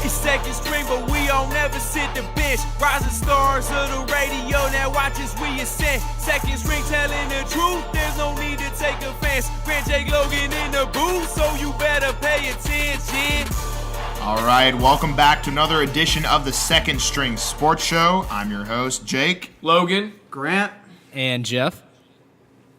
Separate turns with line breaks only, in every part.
It's second string, but we don't never sit the bench. Rising stars of the radio, now watch as we ascend. Second string telling the truth, there's no need to take offense. Grant Jake Logan in the booth, so you better pay attention.
All right, welcome back to another edition of the Second String Sports Show. I'm your host, Jake.
Logan.
Grant.
And Jeff.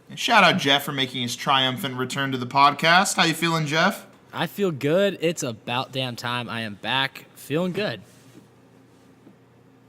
And shout out Jeff for making his triumphant return to the podcast. How you feeling, Jeff?
I feel good. It's about damn time I am back. Feeling good.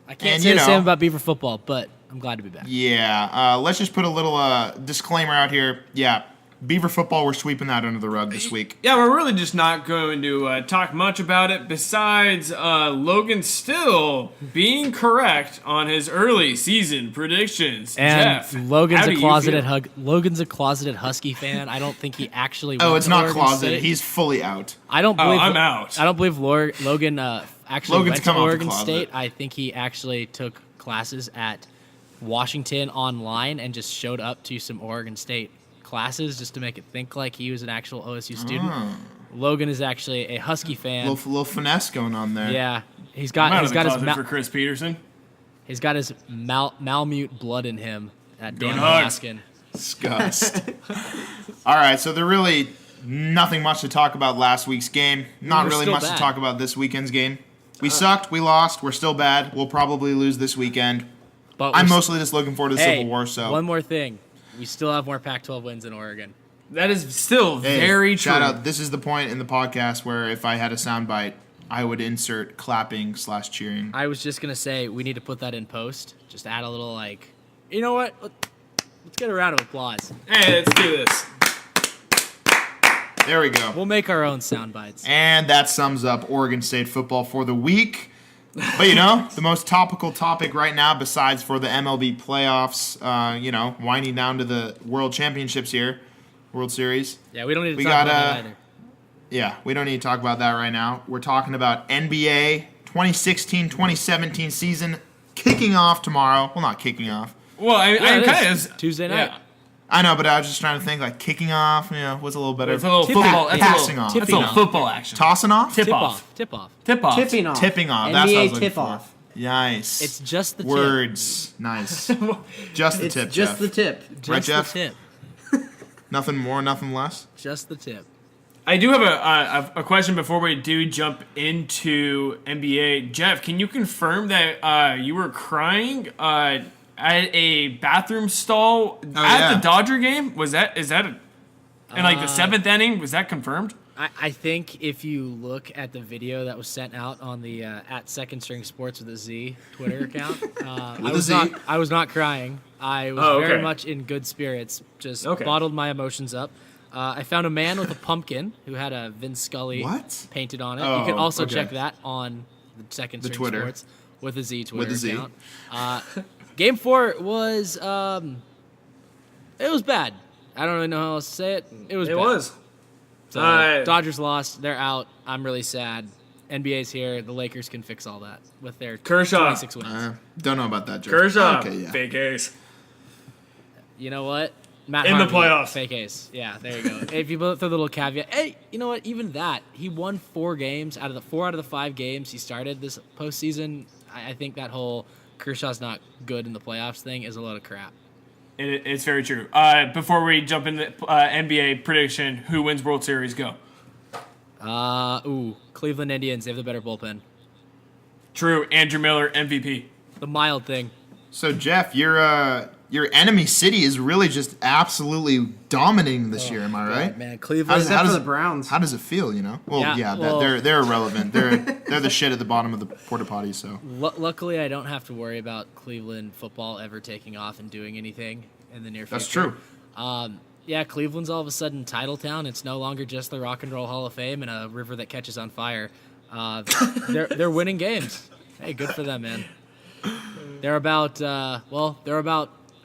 I can't say the same about Beaver football, but I'm glad to be back.
Yeah, let's just put a little disclaimer out here. Yeah, Beaver football, we're sweeping that under the rug this week.
Yeah, we're really just not going to talk much about it besides Logan still being correct on his early season predictions.
And
Jeff,
Logan's a closeted Husky fan. I don't think he actually went
it's
to
not
Oregon
closeted.
State.
He's fully out.
I don't believe
I'm out.
I don't believe Logan actually
Logan's
went
come
to
out the
Oregon
closet.
State. I think he actually took classes at Washington online and just showed up to some Oregon State classes just to make it think like he was an actual OSU student. Logan is actually a Husky fan.
Little finesse going on there.
Yeah, he's
I'm out
got
of the
his
closet for Chris Peterson.
he's got his Malamute blood in him. That
Going
damn
hard.
Alaskan.
Disgust. All right, so there really nothing much to talk about last week's game. Not
We're
really
still
much to
bad.
talk about this weekend's game. We sucked. We lost. We're still bad. We'll probably lose this weekend.
But
I'm
we're
mostly just looking forward to the Civil War. So
one more thing, we still have more Pac-12 wins in Oregon.
That is still
Hey,
very true.
shout out. This is the point in the podcast where if I had a soundbite, I would insert clapping/cheering.
I was just gonna say we need to put that in post. Just add a little you know what? Let's get a round of applause.
Hey, let's do this.
There we go.
We'll make our own sound bites.
And that sums up Oregon State football for the week. But, the most topical topic right now, besides for the MLB playoffs, winding down to the World Championships here, World Series.
Yeah, we don't need to talk about that either.
Yeah, we don't need to talk about that right now. We're talking about NBA 2016-2017 season kicking off tomorrow. Well, not kicking off.
Well, I
it
kind
is.
of
Tuesday night.
Yeah.
I know, but I was just trying to think, kicking off, what's a little better?
It's a little
Tipping
football.
off.
That's
Passing
a
off.
little, that's a little football action.
Tossing off?
Tip
Tip
off.
off. Tip off.
Tip off.
Tipping off.
Tipping off. That's what I was
NBA
looking
tip
for.
off.
Nice.
It's just the
Words. Nice. Just the
It's
tip,
just
Jeff.
the tip.
tip. Just
Right, Jeff?
the tip.
Nothing more, nothing less.
Just the tip.
I do have a question before we do jump into NBA. Jeff, can you confirm that you were crying at a bathroom stall at the Dodger game? Is that in the seventh inning? Was that confirmed?
I think if you look at the video that was sent out on the at Second String Sports with a Z Twitter account, I was not crying. I was very much in good spirits. Just bottled my emotions up. I found a man with a pumpkin who had a Vince Scully painted on it. You can also check that on the Second String
Twitter.
Sports with a Z Twitter
With a Z.
account. Game 4 was it was bad. I don't really know how else to say it. It was bad. So, Dodgers lost. They're out. I'm really sad. NBA's here. The Lakers can fix all that with their
Kershaw.
26 wins.
Don't know about that, Jeff.
Kershaw.
Okay, yeah.
Fake ace.
You know what? Matt
In the
Harvey,
playoffs.
Fake ace. Yeah, there you go. If you throw the little caveat, hey, you know what? Even that, he won 4 games out of the 5 games he started this postseason. I think that whole Kershaw's not good in the playoffs thing is a load of crap.
It's very true. Before we jump into NBA prediction, who wins World Series? Go.
Cleveland Indians. They have the better bullpen.
True. Andrew Miller, MVP.
The mild thing.
So, Jeff, your enemy city is really just absolutely dominating this year. Am I right?
Man, Cleveland.
Except for the Browns.
How does it feel? Well, they're irrelevant. They're the shit at the bottom of the porta potty. So
Luckily, I don't have to worry about Cleveland football ever taking off and doing anything in the near future.
That's true.
Cleveland's all of a sudden title town. It's no longer just the Rock and Roll Hall of Fame and a river that catches on fire. They're winning games. Hey, good for them, man. They're about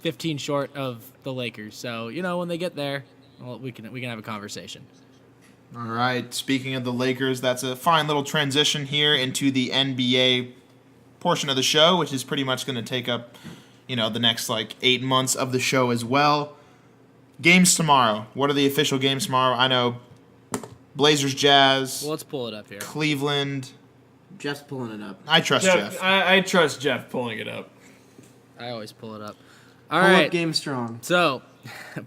15 short of the Lakers. So when they get there, we can have a conversation.
All right. Speaking of the Lakers, that's a fine little transition here into the NBA portion of the show, which is pretty much going to take up, the next 8 months of the show as well. Games tomorrow. What are the official games tomorrow? I know Blazers, Jazz.
Well, let's pull it up here.
Cleveland,
Jeff's pulling it up.
I trust Jeff.
I trust Jeff pulling it up.
I always pull it up. All
Pull
right.
up game strong.
So,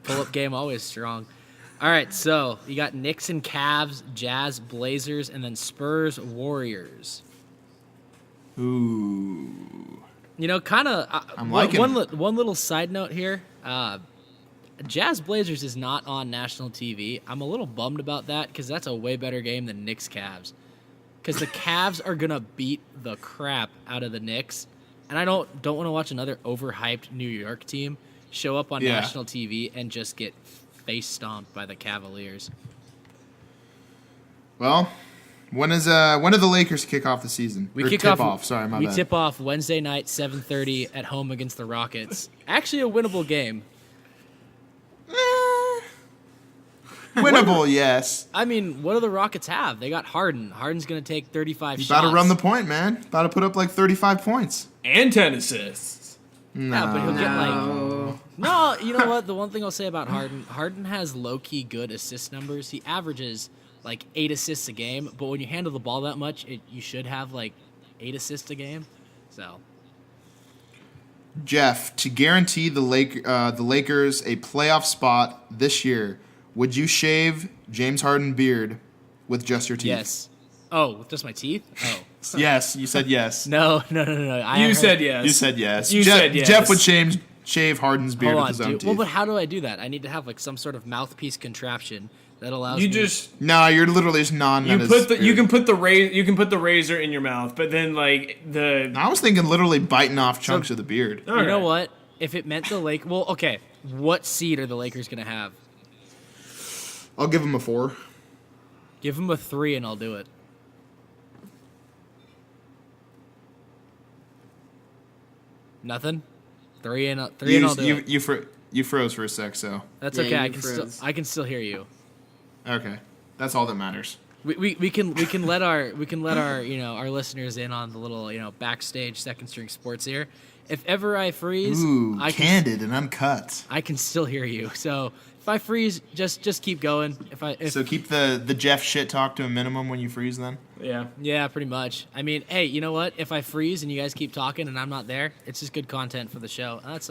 pull-up game always strong. All right, so you got Knicks and Cavs, Jazz, Blazers, and then Spurs, Warriors.
Ooh.
You know, kind of.
I'm liking it.
One little side note here. Jazz Blazers is not on national TV. I'm a little bummed about that because that's a way better game than Knicks Cavs. Because the Cavs are gonna beat the crap out of the Knicks, and I don't want to watch another overhyped New York team show up on national TV and just get face stomped by the Cavaliers.
Well, when do the Lakers kick off the season?
We
tip off. Sorry, my bad.
We tip off Wednesday night, 7:30 at home against the Rockets. Actually, a winnable game.
Winnable, yes.
I mean, what do the Rockets have? They got Harden. Harden's going to take 35 shots.
About to run the point, man. About to put up like 35 points.
And 10 assists.
Yeah, but he'll get like... No, you know what? The one thing I'll say about Harden has low-key good assist numbers. He averages like 8 assists a game, but when you handle the ball that much, you should have like 8 assists a game. So...
Jeff, to guarantee the Lakers a playoff spot this year, would you shave James Harden beard with just your teeth?
Yes. Oh, with just my teeth? Oh.
Yes, you said yes.
No.
You said yes.
You said yes.
You said yes.
Jeff would shave Harden's beard
Hold
with
on,
his own
dude.
teeth.
Well, but how do I do that? I need to have like some sort of mouthpiece contraption that allows
You
me...
just
No, you're literally just
you can put the razor in your mouth, but then like the
I was thinking literally biting off chunks of the beard.
You know what? If it meant the Lakers... Well, okay. What seed are the Lakers going to have?
I'll give him a 4.
Give them a 3 and I'll do it. Nothing? 3 and I'll do it.
You froze for a sec, so
That's
Yeah,
okay.
you
I can still hear you.
okay. That's all that matters.
We can let our our listeners in on the little backstage second string sports here. If ever I freeze,
Ooh, candid and uncut.
I can still hear you. So if I freeze, just keep going.
So keep the Jeff shit talk to a minimum when you freeze then?
Yeah, pretty much. I mean, hey, you know what? If I freeze and you guys keep talking and I'm not there, it's just good content for the show. That's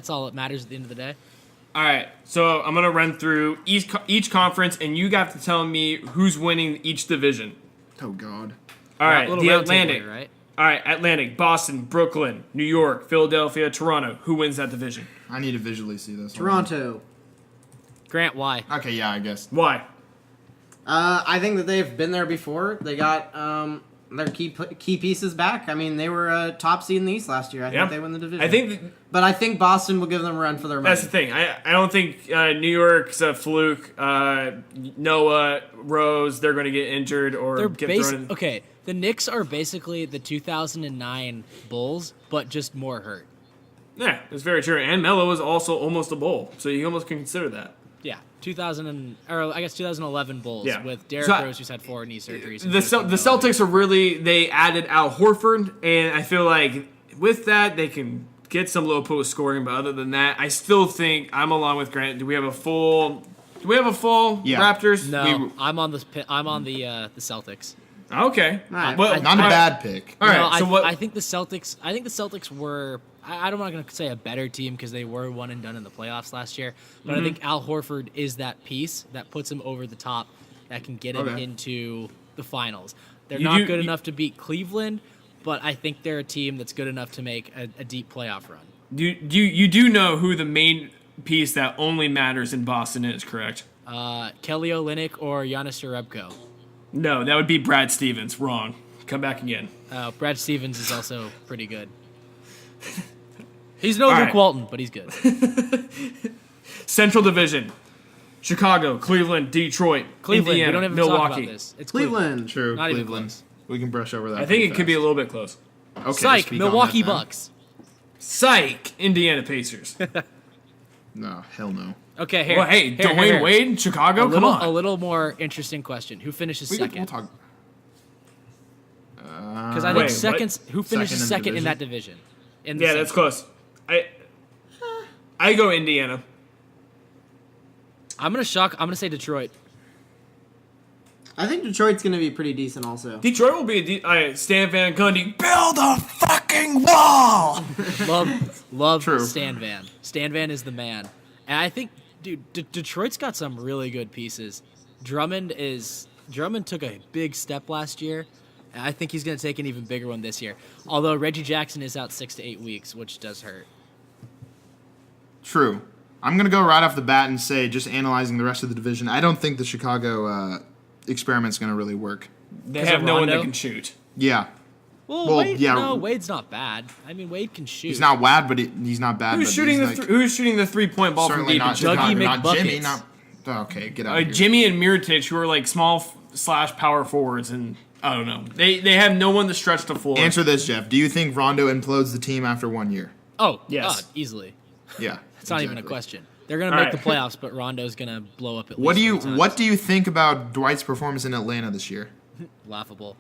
all that matters at the end of the day.
All right, so I'm gonna run through each conference, and you have to tell me who's winning each division.
Oh God.
All right,
Little
the
round
Atlantic.
table, right?
All right, Atlantic, Boston, Brooklyn, New York, Philadelphia, Toronto. Who wins that division?
I need to visually see this.
Toronto.
Grant, why?
Okay, yeah, I guess.
Why?
I think that they've been there before. They got their key pieces back. I mean, they were a top seed in the East last year. I think they win the division. But I think Boston will give them a run for their money.
That's the thing. I don't think New York's a fluke. Noah, Rose, they're going to get injured or get thrown in.
Okay, the Knicks are basically the 2009 Bulls, but just more hurt.
Yeah, that's very true. And Melo was also almost a Bull, so you almost can consider that.
Yeah, 2011 Bulls with Derrick Rose, who's had 4 knee surgeries.
The Celtics are really, they added Al Horford, and I feel like with that they can get some low post scoring. But other than that, I still think I'm along with Grant. Do we have a full Raptors?
No, I'm on the Celtics.
Okay,
right.
Well,
Not a bad pick.
All right, so what?
I think the Celtics were. I'm not going to say a better team because they were one and done in the playoffs last year. But I think Al Horford is that piece that puts him over the top, that can get him into the finals. They're not good enough to beat Cleveland, but I think they're a team that's good enough to make a deep playoff run.
You do know who the main piece that only matters in Boston is, correct?
Kelly Olynyk or Giannis Jerebko.
No, that would be Brad Stevens. Wrong. Come back again.
Brad Stevens is also pretty good. He's no Luke Walton, but he's good.
Central Division. Chicago, Cleveland, Detroit,
Cleveland.
Indiana,
We don't even
Milwaukee.
talk about this. It's
Cleveland.
True,
Not even
Cleveland.
close.
We can brush over that.
I think it could be a little bit close.
Okay,
Psych,
speak on
Milwaukee
that then.
Bucks.
Psych, Indiana Pacers.
No, hell no.
Okay, here.
Well, hey, Dwayne Wade, Chicago, come on.
A little more interesting question. Who finishes
We'll
second?
talk.
Because I think seconds. Who finishes
Second in the
second in that division? In the
Yeah, that's close. I go Indiana.
I'm gonna say Detroit.
I think Detroit's going to be pretty decent also.
Detroit will be Stan Van Gundy, build a fucking wall!
Love
True.
Stan Van. Stan Van is the man. And I think, dude, Detroit's got some really good pieces. Drummond took a big step last year. And I think he's going to take an even bigger one this year. Although Reggie Jackson is out 6 to 8 weeks, which does hurt.
True. I'm going to go right off the bat and say, just analyzing the rest of the division, I don't think the Chicago experiment's going to really work.
They have no one that can shoot.
Yeah.
Well, Wade, yeah. No, Wade's not bad. I mean, Wade can shoot.
He's not bad, but he's not bad.
Who's shooting the 3-point ball from deep?
Not
Dougie
not Jimmy.
McBuckets.
Okay, get out of here.
Jimmy and Mirotic, who are like small / power forwards, and I don't know. They have no one to stretch the floor.
Answer this, Jeff. Do you think Rondo implodes the team after 1 year?
Oh,
yes.
God, easily.
Yeah.
It's not even a question. They're going to make the playoffs, but Rondo's going to blow up at least.
What do you think about Dwight's performance in Atlanta this year?
Laughable.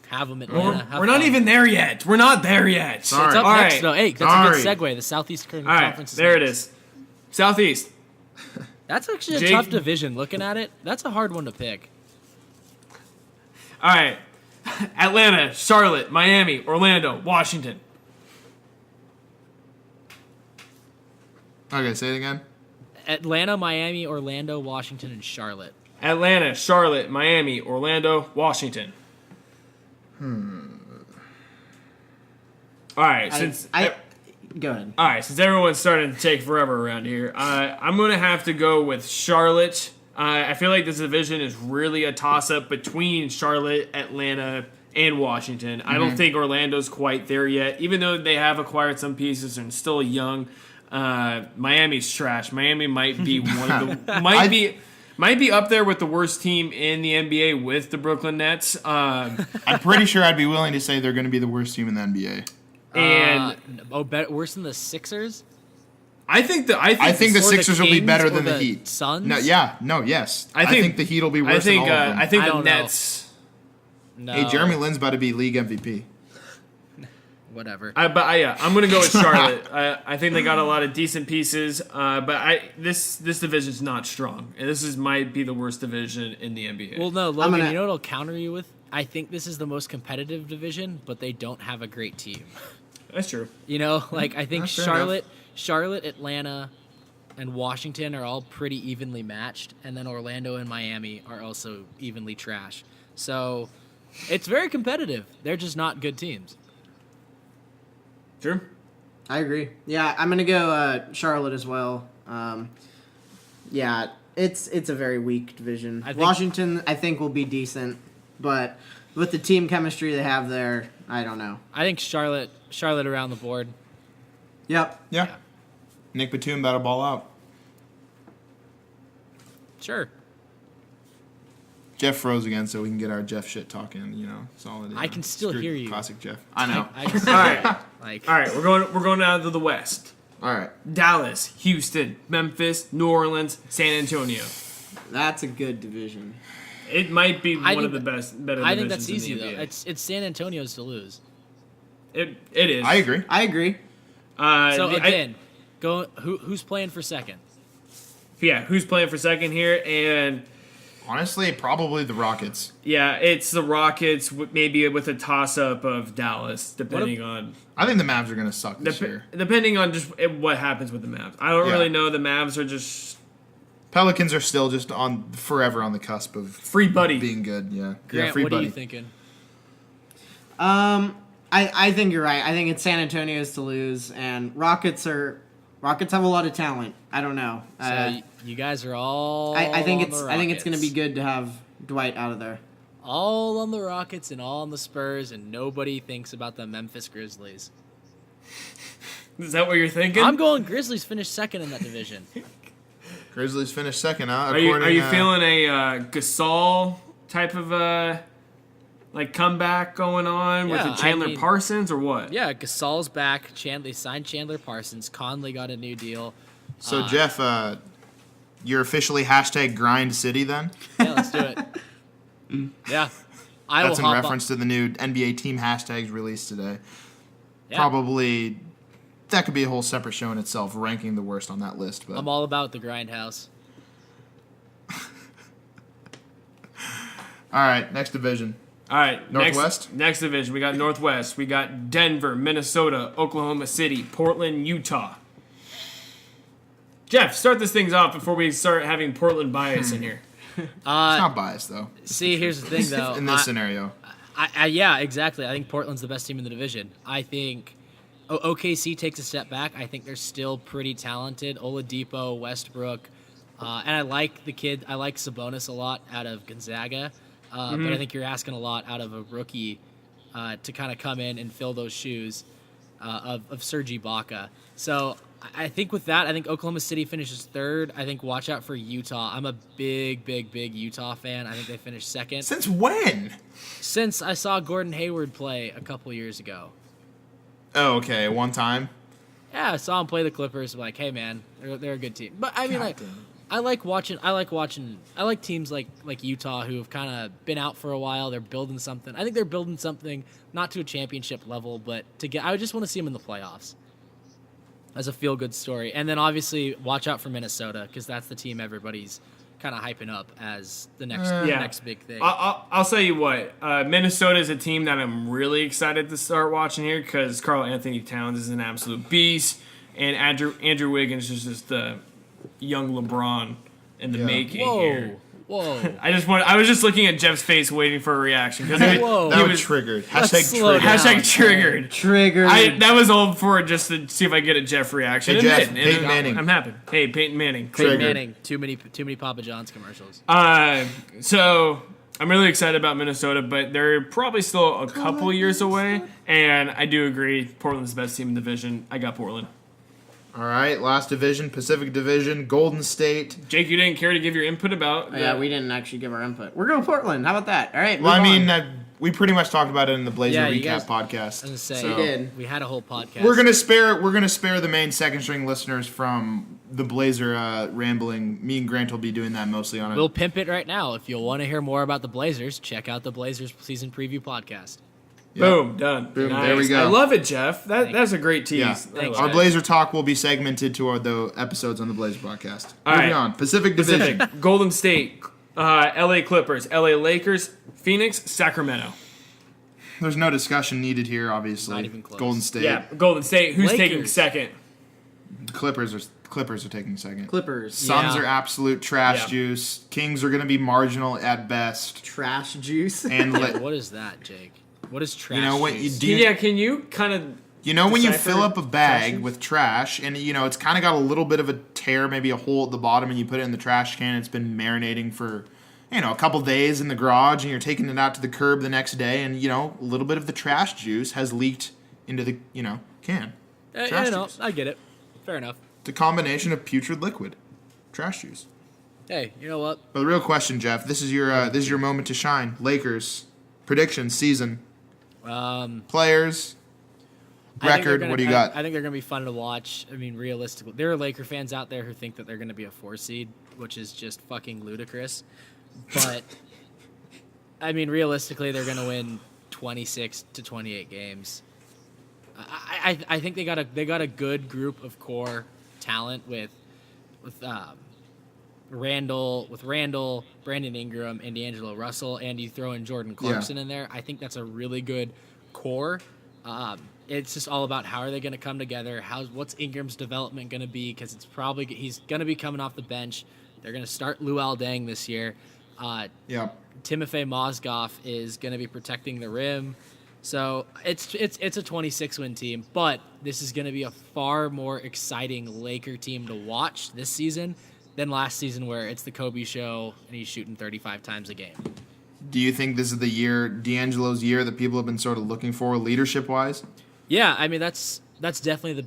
Have him Atlanta.
We're not even there yet. We're not there yet.
Sorry.
It's up
All
next,
right.
though. Hey, that's a good segue. The Southeast Conference.
There it is. Southeast.
That's actually a tough division. Looking at it, that's a hard one to pick.
All right. Atlanta, Charlotte, Miami, Orlando, Washington.
Okay, say it again.
Atlanta, Miami, Orlando, Washington, and Charlotte.
Atlanta, Charlotte, Miami, Orlando, Washington. All right,
go ahead.
All right, since everyone's starting to take forever around here, I'm going to have to go with Charlotte. I feel like this division is really a toss-up between Charlotte, Atlanta, and Washington. I don't think Orlando's quite there yet, even though they have acquired some pieces and still young. Miami's trash. Miami might be one of the might be up there with the worst team in the NBA with the Brooklyn Nets.
I'm pretty sure I'd be willing to say they're going to be the worst team in the NBA.
And
worse than the Sixers?
I think the Sixers will be better than the Heat.
Suns?
Yes. I think the Heat will be worse than all of them.
I think the
don't
Nets.
No.
Hey, Jeremy Lin's about to be league MVP.
Whatever.
I'm going to go with Charlotte. I think they got a lot of decent pieces, but this division's not strong. And this might be the worst division in the NBA.
Well, no, Logan, you know what I'll counter you with? I think this is the most competitive division, but they don't have a great team.
That's true.
You know, like I think
That's
Charlotte, Atlanta, and Washington are all pretty evenly matched, and then Orlando and Miami are also evenly trash. So it's very competitive. They're just not good teams.
True.
I agree. Yeah, I'm gonna go Charlotte as well. Yeah, it's a very weak division. Washington, I think, will be decent, but with the team chemistry they have there, I don't know.
I think Charlotte around the board.
Yep.
Yeah. Nick Batum about to ball out.
Sure.
Jeff froze again, so we can get our Jeff shit talking. Solid.
I can still hear you.
Classic Jeff. I know.
All right. We're going down to the West.
All right.
Dallas, Houston, Memphis, New Orleans, San Antonio.
That's a good division.
It might be one of the better divisions.
I think that's easy
in the
though.
NBA.
It's San Antonio's to lose.
It is.
I agree.
Who's playing for second?
Yeah, who's playing for second here? And
honestly, probably the Rockets.
Yeah, it's the Rockets, maybe with a toss-up of Dallas, depending on...
I think the Mavs are going to suck this year.
Depending on just what happens with the Mavs. I don't really know. The Mavs are just...
Pelicans are still just forever on the cusp of...
Free buddy.
Being good, yeah.
Grant,
free
what
buddy.
are you thinking?
I think you're right. I think it's San Antonio's to lose, and Rockets have a lot of talent. I don't know.
So you guys are all.
I think it's
Rockets.
going to be good to have Dwight out of there.
All on the Rockets and all on the Spurs, and nobody thinks about the Memphis Grizzlies.
Is that what you're thinking?
I'm going Grizzlies finished second in that division.
Grizzlies finished second, huh?
Are you feeling a Gasol type of comeback going on with the Chandler Parsons or what?
Yeah, Gasol's back. They signed Chandler Parsons. Conley got a new deal.
So Jeff, you're officially #Grind City then?
Yeah, let's do it. Yeah,
that's in reference to the new NBA team hashtags released today. Yeah. Probably that could be a whole separate show in itself, ranking the worst on that list. But
I'm all about the Grindhouse.
All right, next division.
All right,
Northwest?
Next division, we got Northwest. We got Denver, Minnesota, Oklahoma City, Portland, Utah. Jeff, start this things off before we start having Portland bias in here.
It's not biased, though.
See, here's the thing, though.
In this scenario.
Yeah, exactly. I think Portland's the best team in the division. I think OKC takes a step back. I think they're still pretty talented. Oladipo, Westbrook. And I like the kid. I like Sabonis a lot out of Gonzaga. But I think you're asking a lot out of a rookie to kind of come in and fill those shoes of Serge Ibaka. So I think with that, I think Oklahoma City finishes third. I think watch out for Utah. I'm a big Utah fan. I think they finished second.
Since when?
Since I saw Gordon Hayward play a couple years ago.
Oh, okay. One time?
Yeah, I saw him play the Clippers. I'm like, hey, man, they're a good team. But, I mean, I like teams like Utah who have kind of been out for a while. They're building something. I think they're building something, not to a championship level, but I just want to see them in the playoffs as a feel-good story. And then, obviously, watch out for Minnesota because that's the team everybody's kind of hyping up as the next big thing.
I'll tell you what. Minnesota is a team that I'm really excited to start watching here because Karl Anthony Towns is an absolute beast, and Andrew Wiggins is just the young LeBron in the making here.
Whoa!
I was just looking at Jeff's face, waiting for a reaction because
that was triggered.
Hashtag triggered.
Triggered.
That was all for just to see if I get a Jeff reaction.
Hey, Jeff, Peyton Manning.
I'm happy. Hey, Peyton Manning.
Peyton Manning. Too many Papa John's commercials.
So I'm really excited about Minnesota, but they're probably still a couple years away. And I do agree, Portland's the best team in the division. I got Portland.
All right, last division, Pacific Division, Golden State.
Jake, you didn't care to give your input about...
Yeah, we didn't actually give our input. We're going Portland. How about that? All right,
well, I mean, we pretty much talked about it in the Blazer recap podcast.
I was gonna say,
we did.
We had a whole podcast.
We're gonna spare the main second string listeners from the Blazer rambling. Me and Grant will be doing that mostly on it.
We'll pimp it right now. If you'll want to hear more about the Blazers, check out the Blazers season preview podcast.
Yep.
Boom, done.
Boom,
nice.
There we go.
I love it, Jeff. That's a great tease.
Yeah.
Thanks,
Our
guys.
Blazer talk will be segmented to the episodes on the Blazer podcast.
All
Moving
right.
on. Pacific Division.
Golden State, LA Clippers, LA Lakers, Phoenix, Sacramento.
There's no discussion needed here, obviously.
Not even close.
Golden State.
Yeah, Golden State. Who's
Lakers.
taking second?
Clippers are taking second.
Clippers.
Suns
Yeah.
are absolute trash
Yeah.
juice. Kings are going to be marginal at best.
Trash juice.
And
What is that, Jake? What is trash?
you know what
juice?
Can you kind of...
You know when you
decipher
fill up a bag
trash?
with trash and it's kind of got a little bit of a tear, maybe a hole at the bottom, and you put it in the trash can. It's been marinating for a couple days in the garage, and you're taking it out to the curb the next day, and a little bit of the trash juice has leaked into the can. Trash juice.
I get it. Fair enough.
It's a combination of putrid liquid, trash juice.
Hey, you know what?
But the real question, Jeff, this is your moment to shine. Lakers predictions, season, players, record. What do you got?
I think they're going to be fun to watch. I mean, realistically, there are Laker fans out there who think that they're going to be a 4 seed, which is just fucking ludicrous. But I mean, realistically, they're going to win 26 to 28 games. I think they got a good group of core talent with Randall, Brandon Ingram, and D'Angelo Russell, and you throw in Jordan Clarkson in there. I think that's a really good core. It's just all about how are they going to come together. What's Ingram's development going to be? Because he's going to be coming off the bench. They're going to start Luol Deng this year. Timofey Mozgov is going to be protecting the rim. So it's a 26-win team, but this is going to be a far more exciting Laker team to watch this season than last season, where it's the Kobe show and he's shooting 35 times a game.
Do you think this is the year, D'Angelo's year, that people have been sort of looking for leadership-wise?
Yeah, I mean that's definitely the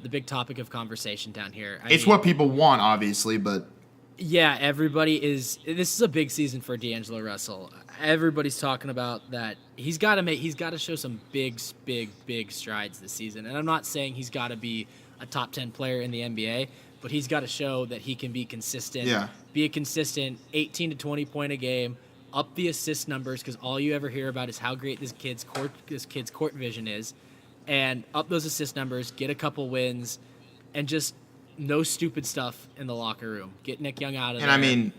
big topic of conversation down here.
It's what people want, obviously, but
yeah, everybody is. This is a big season for D'Angelo Russell. Everybody's talking about that. He's got to show some big strides this season. And I'm not saying he's got to be a top 10 player in the NBA, but he's got to show that he can be consistent.
Yeah.
Be a consistent 18 to 20 point a game, up the assist numbers, because all you ever hear about is how great this kid's court vision is, and up those assist numbers, get a couple wins, and just no stupid stuff in the locker room. Get Nick Young out of there.
And I mean,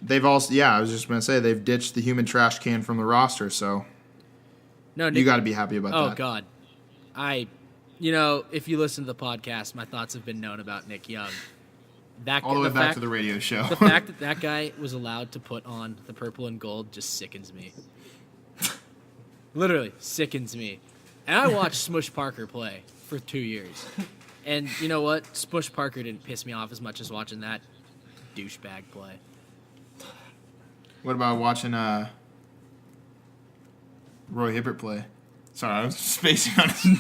they've also, I was just going to say, they've ditched the human trash can from the roster, so you got to be happy about that.
Oh, God. If you listen to the podcast, my thoughts have been known about Nick Young.
All the way back to the radio show.
The fact that guy was allowed to put on the purple and gold just sickens me. Literally sickens me. And I watched Smush Parker play for 2 years. And you know what? Smush Parker didn't piss me off as much as watching that douchebag play.
What about watching Roy Hibbert play? Sorry, I was spacing on his name.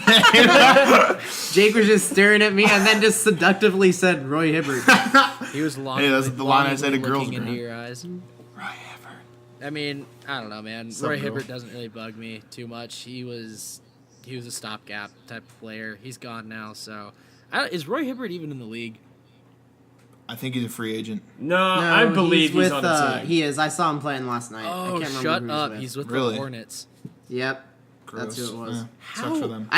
Jake was just staring at me and then just seductively said Roy Hibbert.
He was long.
Hey, that's the line I said to girls,
into your eyes.
Roy Hibbert.
I mean, I don't know, man. Roy Hibbert doesn't really bug me too much. He was a stopgap type of player. He's gone now, so is Roy Hibbert even in the league?
I think he's a free agent.
No, I believe he's on the team.
He is. I saw him playing last night.
Oh,
I can't remember
shut
who
up!
With.
He's with
Really?
the Hornets.
Yep.
Gross.
That's who it was.
Yeah, sucks for them.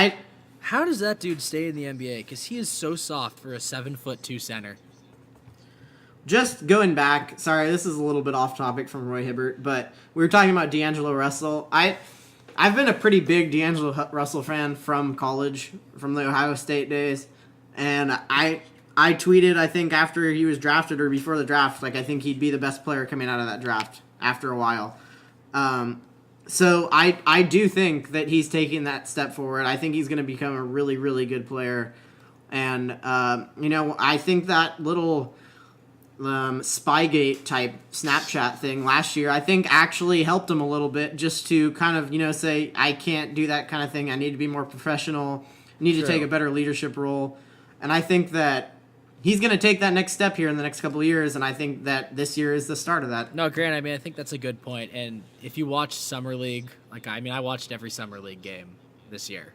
How does that dude stay in the NBA? Because he is so soft for a 7'2" center.
Just going back, sorry, this is a little bit off topic from Roy Hibbert, but we were talking about D'Angelo Russell. I've been a pretty big D'Angelo Russell fan from college, from the Ohio State days, and I tweeted, I think after he was drafted or before the draft, I think he'd be the best player coming out of that draft after a while. So I do think that he's taking that step forward. I think he's going to become a really, really good player. And, I think that little Spygate type Snapchat thing last year, I think actually helped him a little bit just to kind of, say, I can't do that kind of thing. I need to be more professional. I need to take a better leadership role. And I think that he's going to take that next step here in the next couple of years, and I think that this year is the start of that.
No, Grant, I think that's a good point. And if you watch Summer League, I watched every Summer League game this year.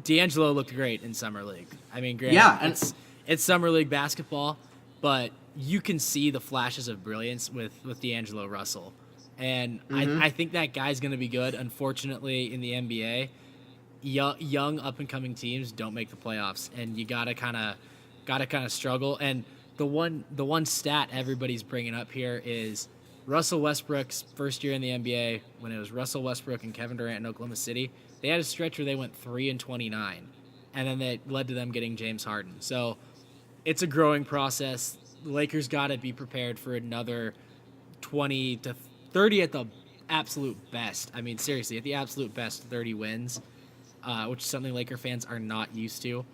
D'Angelo looked great in Summer League. Grant, it's Summer League basketball, but you can see the flashes of brilliance with D'Angelo Russell. And I think that guy's going to be good. Unfortunately, in the NBA, young up-and-coming teams don't make the playoffs, and you got to kind of struggle. And the one stat everybody's bringing up here is Russell Westbrook's first year in the NBA, when it was Russell Westbrook and Kevin Durant in Oklahoma City. They had a stretch where they went 3-29, and then that led to them getting James Harden. So it's a growing process. The Lakers got to be prepared for another 20 to 30 at the absolute best. Seriously, at the absolute best, 30 wins, which is something Laker fans are not used to.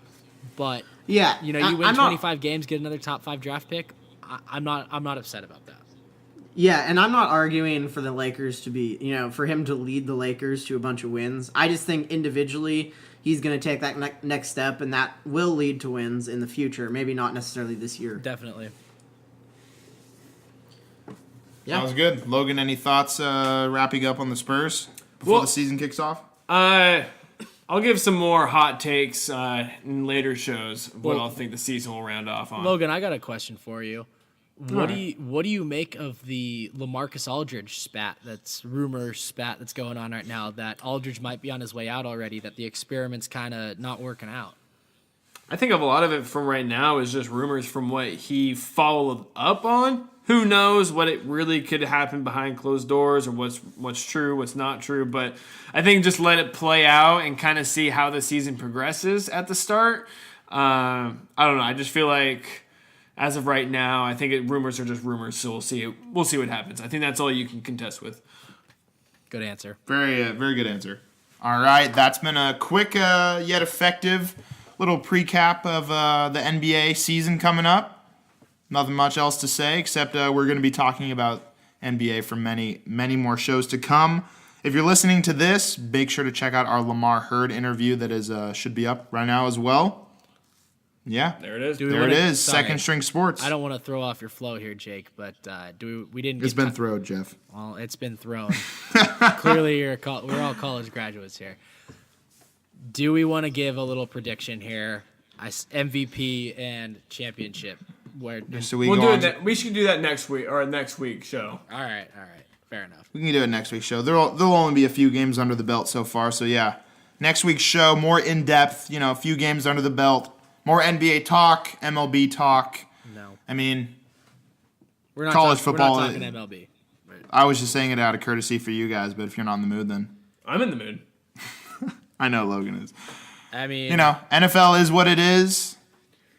But you win 25 games, get another top 5 draft pick. I'm not upset about that.
Yeah, and I'm not arguing for the Lakers to be, for him to lead the Lakers to a bunch of wins. I just think individually he's going to take that next step, and that will lead to wins in the future. Maybe not necessarily this year.
Definitely.
Yeah. Sounds good. Logan, any thoughts wrapping up on the Spurs before the season kicks off?
I'll give some more hot takes in later shows of what I'll think the season will round off on.
Logan, I got a question for you. What do you make of the LaMarcus Aldridge spat that's going on right now, that Aldridge might be on his way out already, that the experiment's kind of not working out?
I think a lot of it from right now is just rumors from what he followed up on. Who knows what it really could happen behind closed doors, or what's true, what's not true. But I think just let it play out and kind of see how the season progresses at the start. I don't know. I just feel like as of right now, I think rumors are just rumors. So we'll see. We'll see what happens. I think that's all you can contest with.
Good answer.
Very, very good answer. All right, that's been a quick yet effective little recap of the NBA season coming up. Nothing much else to say, except we're going to be talking about NBA for many, many more shows to come. If you're listening to this, make sure to check out our Lamar Hurd interview that is should be up right now as well. Yeah.
There it is.
There it is. Second String Sports.
I don't want to throw off your flow here, Jake, but we didn't.
It's been thrown, Jeff.
Well, it's been thrown. Clearly, we're all college graduates here. Do we want to give a little prediction here? MVP and championship.
We should do that next week or next week's show.
All right, fair enough.
We can do it next week's show. There'll only be a few games under the belt so far, so yeah. Next week's show, more in depth. A few games under the belt, more NBA talk, MLB talk.
No,
college football.
We're not talking MLB.
I was just saying it out of courtesy for you guys, but if you're not in the mood, then
I'm in the mood.
I know Logan is.
I mean,
NFL is what it is.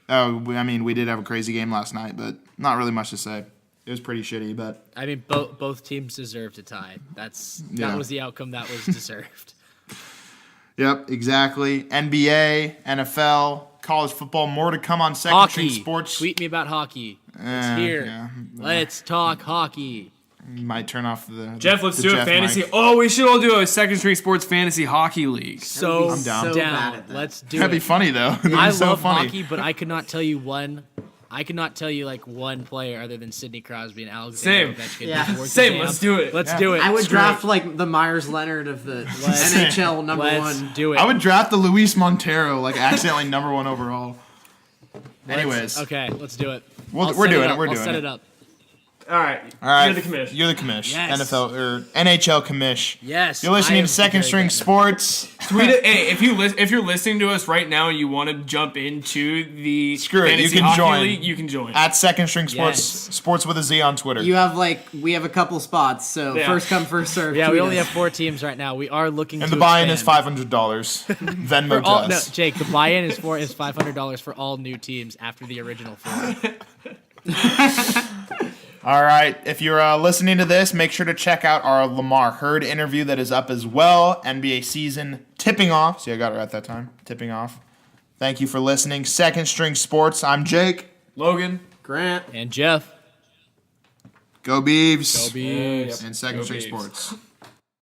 Oh, we did have a crazy game last night, but not really much to say. It was pretty shitty, but
I mean, both teams deserved to tie. That was the outcome that was deserved.
Yep, exactly. NBA, NFL, college football, more to come on Second String Sports.
Tweet me about hockey. It's here. Yeah. Let's talk hockey.
You might turn off the
Jeff. Let's do a fantasy.
Mic.
Oh, we should all do a Second String Sports fantasy hockey league.
So
I'm down.
Bad at that. Let's do it.
That'd be funny though.
I love hockey, but I could not tell you one player other than Sidney Crosby and Alexander Ovechkin.
Yeah.
Same. Let's do it.
Let's do it.
I would draft like the Myers Leonard of the NHL number one.
Do it.
I would draft the Luis Montero accidentally number 1 overall. Anyways,
okay, let's do it.
We're doing it. We're
I'll
doing
set
it.
it up.
All right. You're the commish.
You're the commish.
Yes.
NFL or NHL commish.
Yes.
You're listening to Second String Sports.
Tweet it. Hey, if you're listening to us right now and you want to jump into the
fantasy
hockey
join.
league, you can join.
At Second String Sports,
Yes.
Sports with a Z on Twitter.
We have a couple spots, so first come, first serve.
Yeah, we only have 4 teams right now. We are looking
and
to
the buy-in
expand.
is $500. Venmo to us.
No, Jake, the buy-in is $500 for all new teams after the original 4.
All right. If you're listening to this, make sure to check out our Lamar Hurd interview that is up as well. NBA season tipping off. See, I got it right that time. Tipping off. Thank you for listening. Second String Sports. I'm Jake.
Logan.
Grant.
And Jeff.
Go Beavs.
Go Beavs.
And Second String Sports.